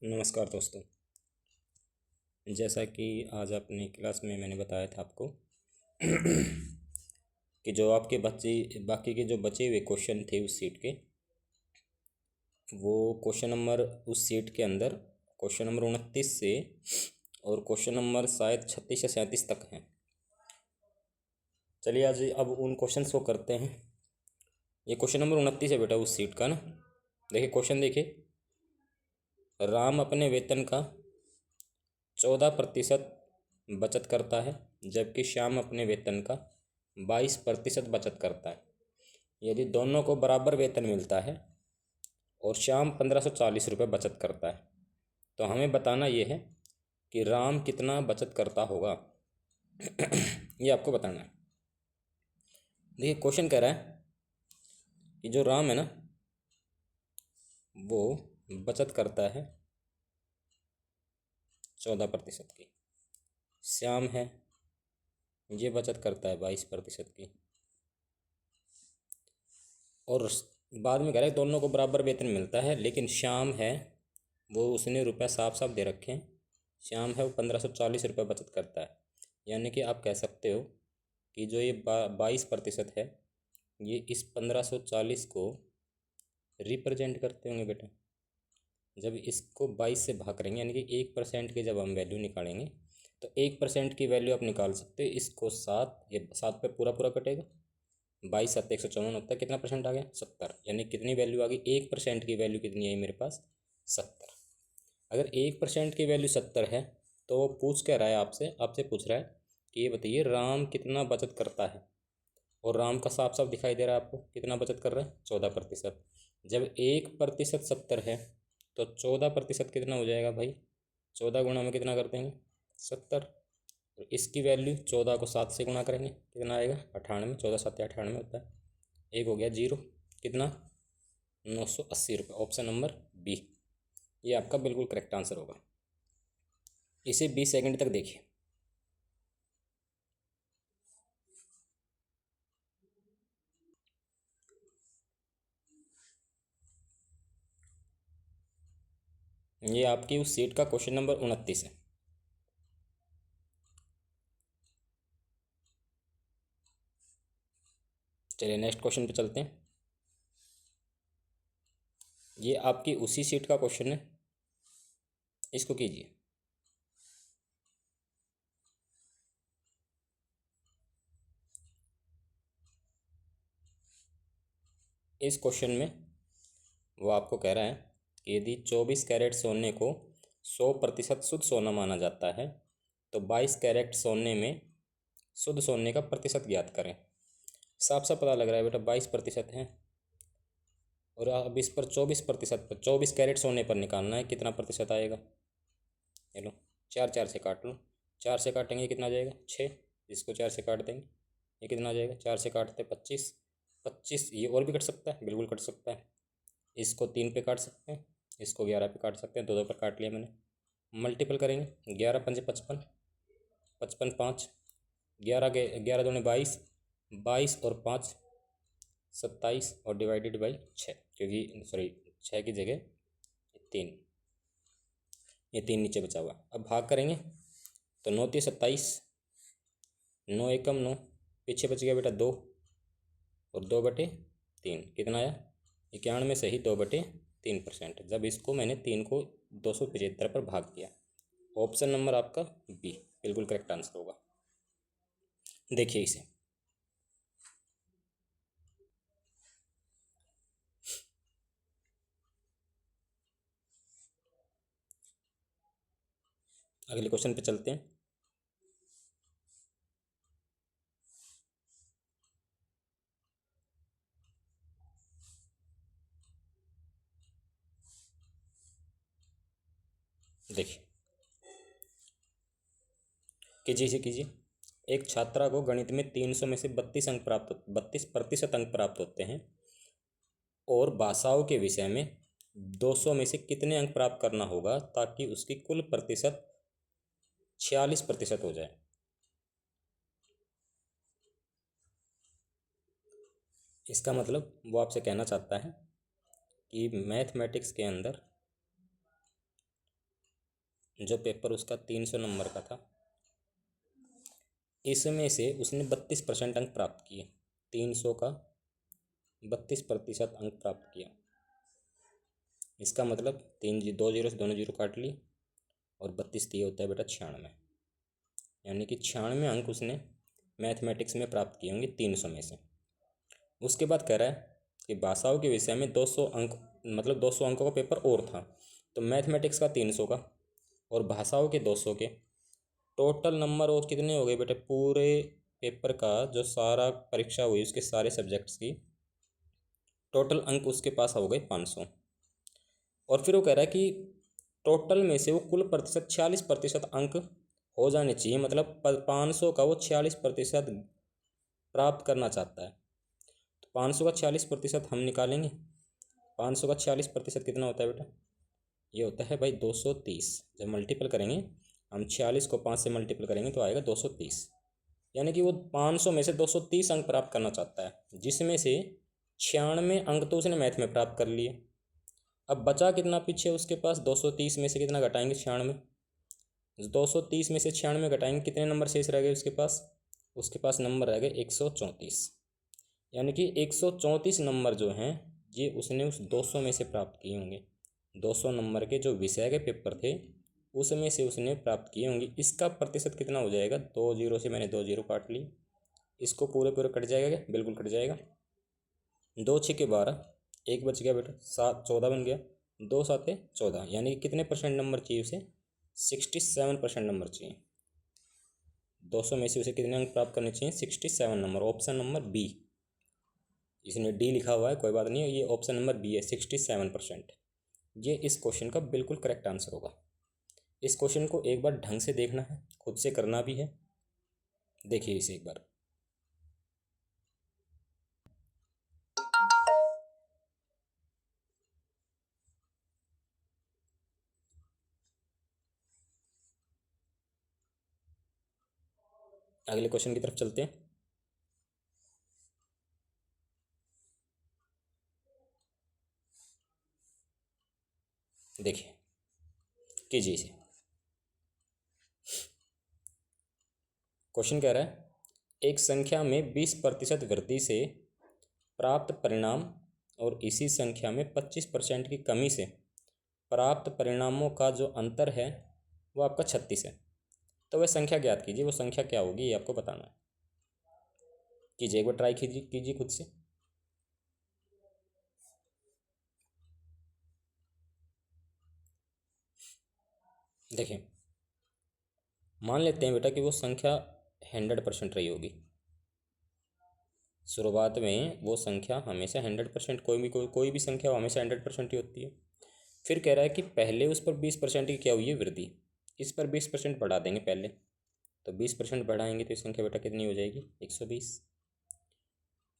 नमस्कार दोस्तों। जैसा कि आज अपनी क्लास में मैंने बताया था आपको कि जो आपके बच्चे बाकी के जो बचे हुए क्वेश्चन थे उस सीट के, वो क्वेश्चन नंबर उस सीट के अंदर क्वेश्चन नंबर 29 से और क्वेश्चन नंबर शायद 36 या 37 तक हैं। चलिए आज अब उन क्वेश्चंस को करते हैं। ये क्वेश्चन नंबर 29 है बेटा उस सीट का ना। देखिए क्वेश्चन देखिए, राम अपने वेतन का 14% बचत करता है जबकि श्याम अपने वेतन का 22% बचत करता है। यदि दोनों को बराबर वेतन मिलता है और श्याम 1540 रुपये बचत करता है तो हमें बताना ये है कि राम कितना बचत करता होगा। ये आपको बताना है। देखिए क्वेश्चन कह रहा है कि जो राम है ना वो बचत करता है 14% की, श्याम है ये बचत करता है 22% की, और बाद में कह रहा है दोनों को बराबर वेतन मिलता है, लेकिन श्याम है वो उसने रुपया साफ साफ दे रखे हैं। श्याम है वो 1540 रुपये बचत करता है। यानी कि आप कह सकते हो कि जो ये 22% है ये इस 1540 को रिप्रेजेंट करते होंगे बेटा। जब इसको 22 से भाग करेंगे यानी कि 1% की जब हम वैल्यू निकालेंगे तो 1% की वैल्यू आप निकाल सकते हो। इसको 7, ये 7 पे पूरा पूरा कटेगा, 22 7 154 होता है। कितना परसेंट आ गया? 70। यानी कितनी वैल्यू आ गई? 1% की वैल्यू कितनी आई मेरे पास? 70। अगर 1% की वैल्यू 70 है तो वो पूछ क्या रहा है आपसे? आपसे पूछ रहा है कि ये बताइए राम कितना बचत करता है। और राम का साफ साफ दिखाई दे रहा है आपको कितना बचत कर रहा है? 14%। जब 1% 70 है तो 14% कितना हो जाएगा भाई? 14 गुणा में कितना कर देंगे? 70। और इसकी वैल्यू 14 को 7 से गुणा करेंगे कितना आएगा? 98। 14 7 98 होता है। एक हो गया जीरो। कितना? 980 रुपये। ऑप्शन नंबर बी ये आपका बिल्कुल करेक्ट आंसर होगा। इसे 20 सेकंड तक देखिए। ये आपकी उस सीट का क्वेश्चन नंबर 29 है। चलिए नेक्स्ट क्वेश्चन पे चलते हैं। ये आपकी उसी सीट का क्वेश्चन है, इसको कीजिए। इस क्वेश्चन में वो आपको कह रहा है कि यदि 24 कैरेट सोने को 100% शुद्ध सोना माना जाता है तो 22 कैरेट सोने में शुद्ध सोने का प्रतिशत ज्ञात करें। साफ साफ पता लग रहा है बेटा 22% है, और अब इस पर 24% पर 24 कैरेट सोने पर निकालना है कितना प्रतिशत आएगा। चलो 4 4 से काट लो। 4 से काटेंगे कितना आ जाएगा? 6। इसको 4 से काट देंगे ये कितना आ जाएगा? 4 से काटते 25। 25 ये और भी कट सकता है, बिल्कुल कट सकता है। इसको 3 पे काट सकते हैं, इसको 11 पे काट सकते हैं। दो दो पर काट लिया मैंने। मल्टीपल करेंगे 11 पंजे 55, 55 5, 11 के 11 दूनी 22, 22 और 5 27 और डिवाइडेड बाई 6, क्योंकि सॉरी 6 की जगह 3, ये 3 नीचे बचा हुआ। अब भाग करेंगे तो 9 3 27, 9 एकम 9, पीछे बच गया बेटा 2 और 2/3 कितना आया? 91 से ही 2/3%। जब इसको मैंने 3 को 275 पर भाग दिया। ऑप्शन नंबर आपका बी बिल्कुल करेक्ट आंसर होगा। देखिए इसे, अगले क्वेश्चन पे चलते हैं। देखिए कीजिए इसे कीजिए। एक छात्रा को गणित में 300 में से 32% अंक प्राप्त होते हैं और भाषाओं के विषय में 200 में से कितने अंक प्राप्त करना होगा ताकि उसकी कुल प्रतिशत 46% हो जाए। इसका मतलब वो आपसे कहना चाहता है कि मैथमेटिक्स के अंदर जो पेपर उसका 300 नंबर का था, इसमें से उसने 32% अंक प्राप्त किए। 300 का 32% अंक प्राप्त किया। इसका मतलब 2 जीरो से दोनों जीरो काट ली और 32 दिए होता है बेटा 96। यानी कि 96 अंक उसने मैथमेटिक्स में प्राप्त किए होंगे 300 में से। उसके बाद कह रहा है कि भाषाओं के विषय में 200 अंक, मतलब 200 अंकों का पेपर और था। तो मैथमेटिक्स का 300 का और भाषाओं के 200 के टोटल नंबर और कितने हो गए बेटे? पूरे पेपर का जो सारा परीक्षा हुई उसके सारे सब्जेक्ट्स की टोटल अंक उसके पास हो गए 500। और फिर वो कह रहा है कि टोटल में से वो कुल प्रतिशत 46% अंक हो जाने चाहिए, मतलब 500 का वो 46% प्राप्त करना चाहता है। तो 500 का 46% हम निकालेंगे। 500 का 46% कितना होता है बेटा? ये होता है भाई 230। जब मल्टीपल करेंगे हम 46 को 5 से मल्टीपल करेंगे तो आएगा 230। यानी कि वो 500 में से 230 अंक प्राप्त करना चाहता है, जिसमें से 96 अंक तो उसने मैथ में प्राप्त कर लिए। अब बचा कितना पीछे उसके पास? 230 में से कितना घटाएंगे? 96। 230 में से 96 घटाएंगे, कितने नंबर शेष रह गए उसके पास? उसके पास नंबर रह गए 134। यानी कि 134 नंबर जो हैं ये उसने उस 200 में से प्राप्त किए होंगे। 200 नंबर के जो विषय के पेपर थे उसमें से उसने प्राप्त किए होंगे। इसका प्रतिशत कितना हो जाएगा? 2 जीरो से मैंने 2 जीरो काट ली, इसको पूरे पूरे कट जाएगा क्या? बिल्कुल कट जाएगा। 2 6 के 12, एक बच गया बेटा, 7 14 बन गया। 2 7 14, यानी कितने परसेंट नंबर चाहिए उसे? 67% नंबर चाहिए। 200 में से उसे कितने अंक प्राप्त करने चाहिए? 67 नंबर। ऑप्शन नंबर बी, इसने डी लिखा हुआ है, कोई बात नहीं है, ये ऑप्शन नंबर बी है, 67%। ये इस क्वेश्चन का बिल्कुल करेक्ट आंसर होगा। इस क्वेश्चन को एक बार ढंग से देखना है, खुद से करना भी है। देखिए इसे एक बार। अगले क्वेश्चन की तरफ चलते हैं। देखिए, कीजिए इसे। क्वेश्चन कह रहा है एक संख्या में 20% वृद्धि से प्राप्त परिणाम और इसी संख्या में 25% की कमी से प्राप्त परिणामों का जो अंतर है वो आपका 36 है। तो वह संख्या ज्ञात कीजिए। वो संख्या क्या होगी ये आपको बताना है। कीजिए एक बार, ट्राई कीजिए कीजिए खुद से। देखिए, मान लेते हैं बेटा कि वो संख्या 100% रही होगी। शुरुआत में वो संख्या हमेशा 100%, कोई भी संख्या वो हमेशा 100% ही होती है। फिर कह रहा है कि पहले उस पर 20% की क्या हुई है? वृद्धि। इस पर 20% बढ़ा देंगे पहले, तो 20% बढ़ाएंगे तो ये संख्या बेटा कितनी हो जाएगी? 120।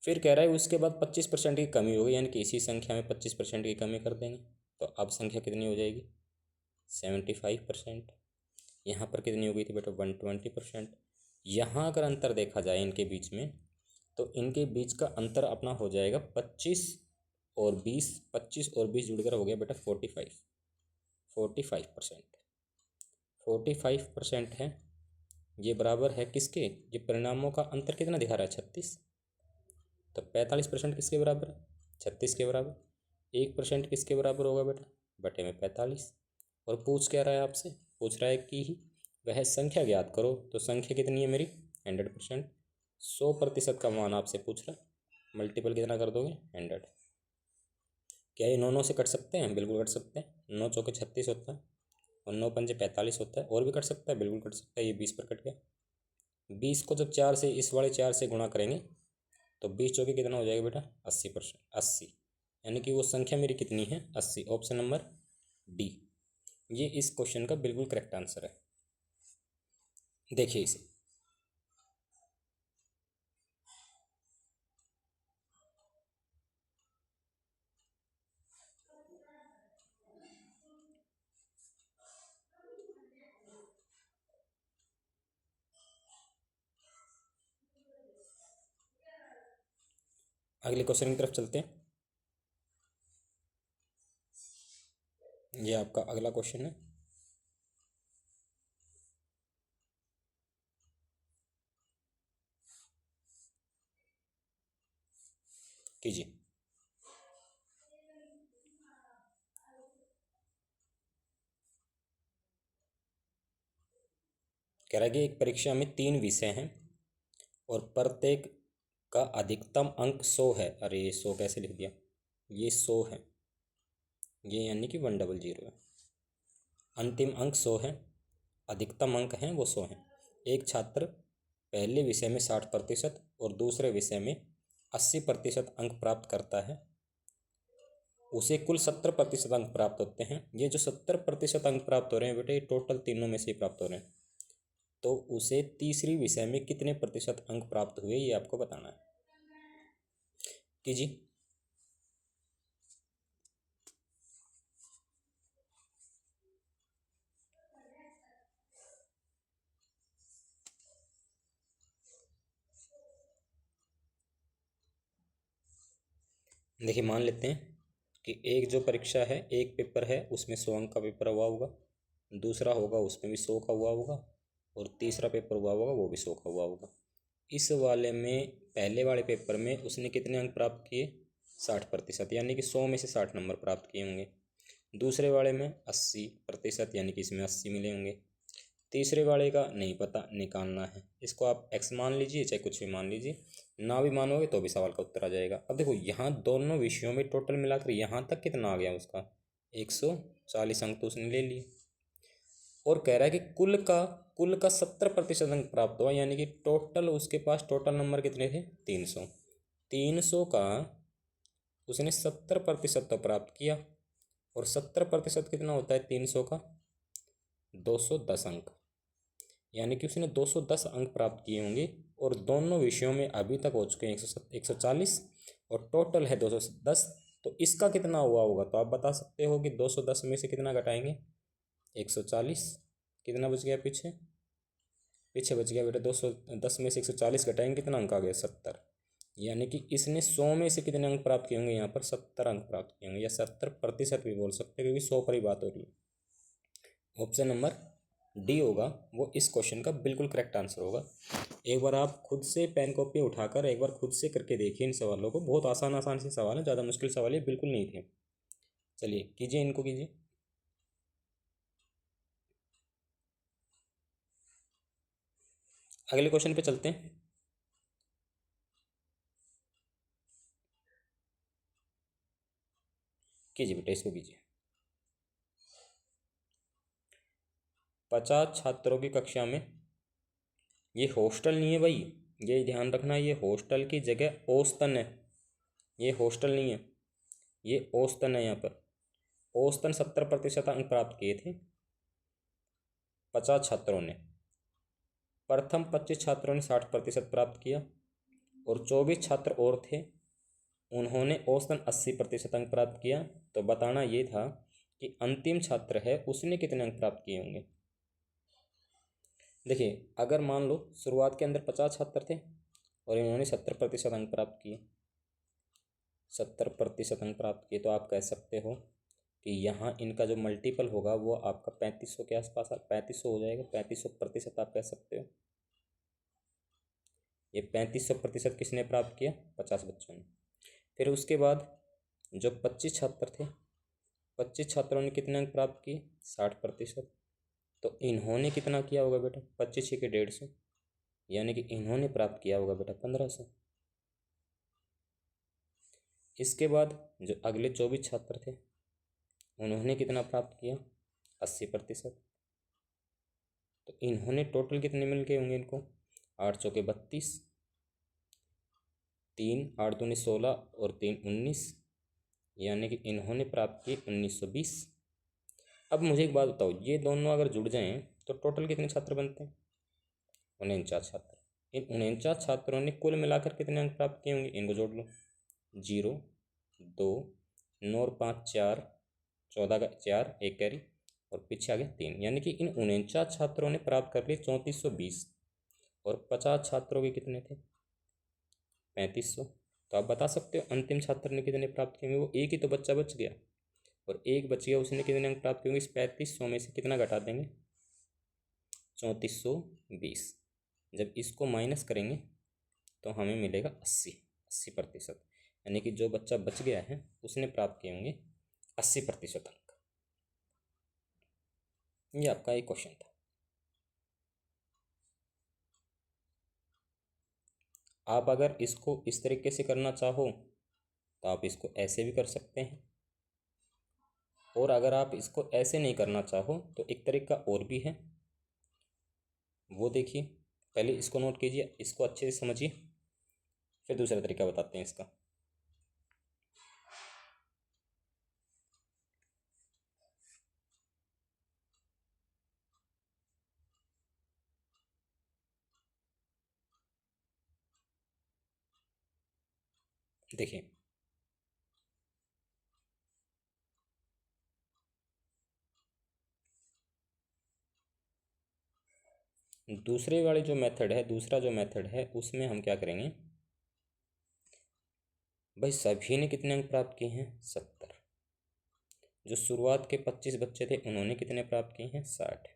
फिर कह रहा है उसके बाद 25% की कमी होगी, यानी कि इसी संख्या में 25% की कमी कर देंगे, तो अब संख्या कितनी हो जाएगी? 75%। यहाँ पर कितनी हो गई थी बेटा? 120%। यहाँ अगर अंतर देखा जाए इनके बीच में, तो इनके बीच का अंतर अपना हो जाएगा 25 और 20। 25 और 20 जुड़कर हो गया बेटा 45। 45%। 45% है, ये बराबर है किसके? ये परिणामों का अंतर कितना दिखा रहा है? 36। तो 45% किसके बराबर है? 36 के बराबर। 1% किसके बराबर होगा बेटा? बटे में 45। और पूछ क्या रहा है आपसे? पूछ रहा है कि वह संख्या ज्ञात करो। तो संख्या कितनी है मेरी? 100%। 100% का मान आपसे पूछ रहा है। मल्टीपल कितना कर दोगे? 100। क्या ये 9 9 से कट सकते हैं? बिल्कुल कट सकते हैं। 9 चौके 36 होता है और 9 पंजे 45 होता है। और भी कट सकता है? बिल्कुल कट सकता है। ये 20 पर कट गया। 20 को जब 4 से, इस वाले 4 से गुणा करेंगे तो 20 चौके कितना हो जाएगा बेटा? 80%। 80, यानी कि वो संख्या मेरी कितनी है? 80। ऑप्शन नंबर डी, ये इस क्वेश्चन का बिल्कुल करेक्ट आंसर है। देखिए इसे। अगले क्वेश्चन की तरफ चलते हैं। ये आपका अगला क्वेश्चन है। कीजिए। कह रहा है कि एक परीक्षा में 3 विषय हैं और प्रत्येक का अधिकतम अंक 100 है। अरे ये 100 कैसे लिख दिया, ये 100 है, ये यानी कि 100 है। अंतिम अंक 100 है, अधिकतम अंक हैं वो 100 हैं। एक छात्र पहले विषय में 60% और दूसरे विषय में 80% अंक प्राप्त करता है, उसे कुल 70% अंक प्राप्त होते हैं। ये जो 70% अंक प्राप्त हो रहे हैं बेटे, ये टोटल तीनों में से ही प्राप्त हो रहे हैं। तो उसे तीसरी विषय में कितने प्रतिशत अंक प्राप्त हुए ये आपको बताना है। कीजिए। देखिए मान लेते हैं कि एक जो परीक्षा है, एक पेपर है उसमें 100 अंक का पेपर हुआ होगा, दूसरा होगा उसमें भी 100 का हुआ होगा, और तीसरा पेपर हुआ होगा वो भी 100 का हुआ होगा। इस वाले में, पहले वाले पेपर में उसने कितने अंक प्राप्त किए, 60%, यानी कि 100 में से 60 नंबर प्राप्त किए होंगे। दूसरे वाले में 80%, यानी कि इसमें 80 मिले होंगे। तीसरे वाले का नहीं पता, निकालना है। इसको आप x मान लीजिए चाहे कुछ भी मान लीजिए, ना भी मानोगे तो भी सवाल का उत्तर आ जाएगा। अब देखो यहाँ दोनों विषयों में टोटल मिलाकर यहाँ तक कितना आ गया उसका, 140 अंक तो उसने ले लिए। और कह रहा है कि कुल का 70% अंक प्राप्त हुआ, यानी कि टोटल उसके पास टोटल नंबर कितने थे, 300। 300 का उसने 70% तो प्राप्त किया, और 70% कितना होता है 300 का, 210 अंक, यानी कि उसने 210 अंक प्राप्त किए होंगे। और दोनों विषयों में अभी तक हो चुके हैं 140, और टोटल है 210। तो इसका कितना हुआ होगा, तो आप बता सकते हो कि 210 में से कितना घटाएंगे, 140, कितना बच गया पीछे, पीछे बच गया बेटा 210 में से 140 घटाएंगे, कितना अंक आ गया, 70। यानी कि इसने 100 में से कितने अंक प्राप्त किए होंगे, यहाँ पर 70 अंक प्राप्त किए होंगे, या 70% भी बोल सकते हैं, क्योंकि 100 पर ही बात हो रही है। ऑप्शन नंबर डी होगा वो इस क्वेश्चन का बिल्कुल करेक्ट आंसर होगा। एक बार आप खुद से पेन कॉपी उठाकर एक बार खुद से करके देखिए इन सवालों को, बहुत आसान आसान से सवाल है, ज़्यादा मुश्किल सवाल है बिल्कुल नहीं थे। चलिए कीजिए, इनको कीजिए। अगले क्वेश्चन पे चलते हैं। कीजिए बेटा, इसको कीजिए। 50 छात्रों की कक्षा में, ये हॉस्टल नहीं है भाई, ये ध्यान रखना, ये हॉस्टल की जगह औसतन है, ये हॉस्टल नहीं है, ये औसतन है। यहाँ पर औसतन 70% अंक प्राप्त किए थे 50 छात्रों ने। प्रथम 25 छात्रों ने 60% प्राप्त किया, और 24 छात्र और थे, उन्होंने औसतन 80% अंक प्राप्त किया। तो बताना ये था कि अंतिम छात्र है उसने कितने अंक प्राप्त किए होंगे। देखिए अगर मान लो शुरुआत के अंदर 50 छात्र थे और इन्होंने 70% अंक प्राप्त किए, 70% अंक प्राप्त किए, तो आप कह सकते हो कि यहाँ इनका जो मल्टीपल होगा वो आपका 3500 के आसपास, 3500 हो जाएगा। 3500% आप कह सकते हो। ये 3500% किसने प्राप्त किया, 50 बच्चों ने। फिर उसके बाद जो 25 छात्र थे, 25 छात्रों ने कितने अंक प्राप्त किए, 60%। तो इन्होंने कितना किया होगा बेटा, 25 के 150, यानी कि इन्होंने प्राप्त किया होगा बेटा 1500। इसके बाद जो अगले 24 छात्र थे उन्होंने कितना प्राप्त किया, 80%। तो इन्होंने टोटल कितने मिल के होंगे इनको, 8 चौके 32, 3 8 दूनी 16 और 3 19, यानी कि इन्होंने प्राप्त किए 1920। अब मुझे एक बात बताओ, ये दोनों अगर जुड़ जाएं तो टोटल कितने छात्र बनते हैं, 49 छात्र। इन 49 छात्रों ने कुल मिलाकर कितने अंक प्राप्त किए होंगे, इनको जोड़ लो, 0 2 9 और 5 4, 14 का 4, एक कैरी, और पीछे आ गया 3, यानी कि इन 49 छात्रों ने प्राप्त कर लिए 3420, और 50 छात्रों के कितने थे, 3500। तो आप बता सकते हो अंतिम छात्र ने कितने प्राप्त किए होंगे, वो एक ही तो बच्चा बच गया, और एक बच गया, उसने कितने अंक प्राप्त किए होंगे, इस 3500 में से कितना घटा देंगे, 3420। जब इसको माइनस करेंगे तो हमें मिलेगा 80%। यानी कि जो बच्चा बच गया है उसने प्राप्त किए होंगे 80% अंक। ये आपका एक क्वेश्चन था। आप अगर इसको इस तरीके से करना चाहो तो आप इसको ऐसे भी कर सकते हैं, और अगर आप इसको ऐसे नहीं करना चाहो तो एक तरीका और भी है, वो देखिए। पहले इसको नोट कीजिए, इसको अच्छे से समझिए, फिर दूसरा तरीका बताते हैं इसका। देखिए, दूसरे वाली जो मेथड है, दूसरा जो मेथड है, उसमें हम क्या करेंगे भाई, सभी ने कितने अंक प्राप्त किए हैं 70। जो शुरुआत के 25 बच्चे थे उन्होंने कितने प्राप्त किए हैं 60।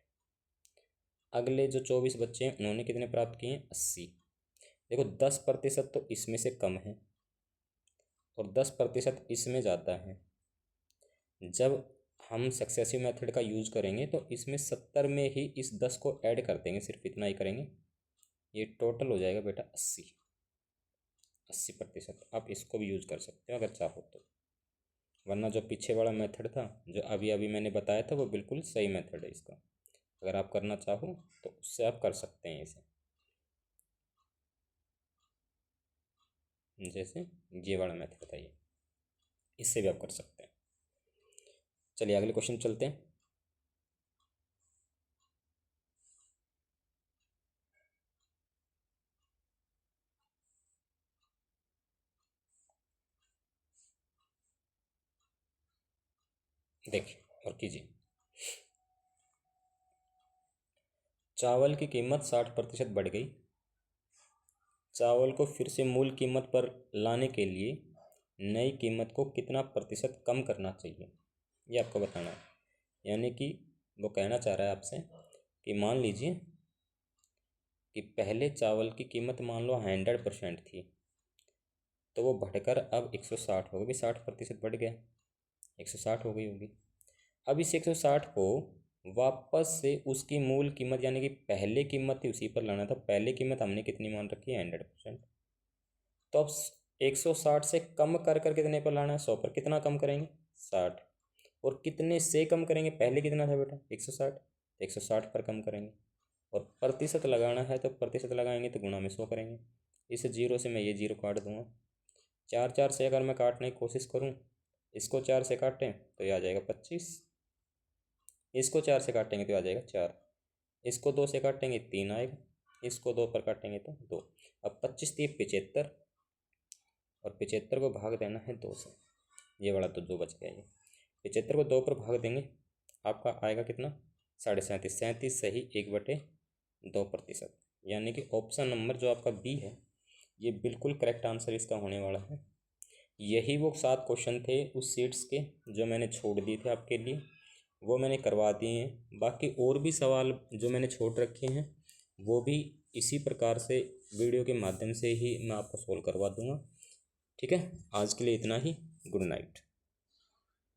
अगले जो 24 बच्चे हैं उन्होंने कितने प्राप्त किए हैं 80। देखो 10% तो इसमें से कम है और 10% इसमें जाता है। जब हम सक्सेसिव मेथड का यूज करेंगे तो इसमें 70 में ही इस 10 को ऐड कर देंगे, सिर्फ इतना ही करेंगे, ये टोटल हो जाएगा बेटा 80%। आप इसको भी यूज कर सकते हो अगर चाहो तो, वरना जो पीछे वाला मेथड था जो अभी अभी मैंने बताया था वो बिल्कुल सही मेथड है इसका। अगर आप करना चाहो तो उससे आप कर सकते हैं इसे, जैसे ये वाला मेथड था ये, इससे भी आप कर सकते हैं। चलिए अगले क्वेश्चन चलते हैं। देखिए और कीजिए। चावल की कीमत 60% बढ़ गई। चावल को फिर से मूल कीमत पर लाने के लिए नई कीमत को कितना प्रतिशत कम करना चाहिए, ये आपको बताना है। यानी कि वो कहना चाह रहा है आपसे कि मान लीजिए कि पहले चावल की कीमत मान लो 100% थी, तो वो बढ़कर अब 160 हो गई। 60% बढ़ गया, 160 हो गई होगी। अब इस 160 को वापस से उसकी मूल कीमत यानी कि पहले कीमत थी उसी पर लाना था। पहले कीमत हमने कितनी मान रखी है 100%, तो अब 160 से कम कर कर कितने पर लाना है 100 पर। कितना कम करेंगे 60, और कितने से कम करेंगे, पहले कितना था बेटा 160, 160 पर कम करेंगे। और प्रतिशत लगाना है तो प्रतिशत लगाएंगे तो गुणा में 100 करेंगे। इस जीरो से मैं ये जीरो काट दूंगा। 4 से अगर मैं काटने की कोशिश करूँ, इसको 4 से काटें तो ये आ जाएगा 25, इसको 4 से काटेंगे तो आ जाएगा 4, इसको 2 से काटेंगे 3 आएगा, इसको 2 पर काटेंगे तो 2। अब 25 3 75, और 75 को भाग देना है 2 से, ये वाला तो 2 बच गया। ये 75 को 2 पर भाग देंगे, आपका आएगा कितना 37.5। 37 सही 1/2%। यानी कि ऑप्शन नंबर जो आपका बी है ये बिल्कुल करेक्ट आंसर इसका होने वाला है। यही वो 7 क्वेश्चन थे उस सीट्स के जो मैंने छोड़ दिए थे आपके लिए, वो मैंने करवा दिए हैं। बाकी और भी सवाल जो मैंने छोड़ रखे हैं वो भी इसी प्रकार से वीडियो के माध्यम से ही मैं आपको सोल्व करवा दूंगा। ठीक है, आज के लिए इतना ही। Good night.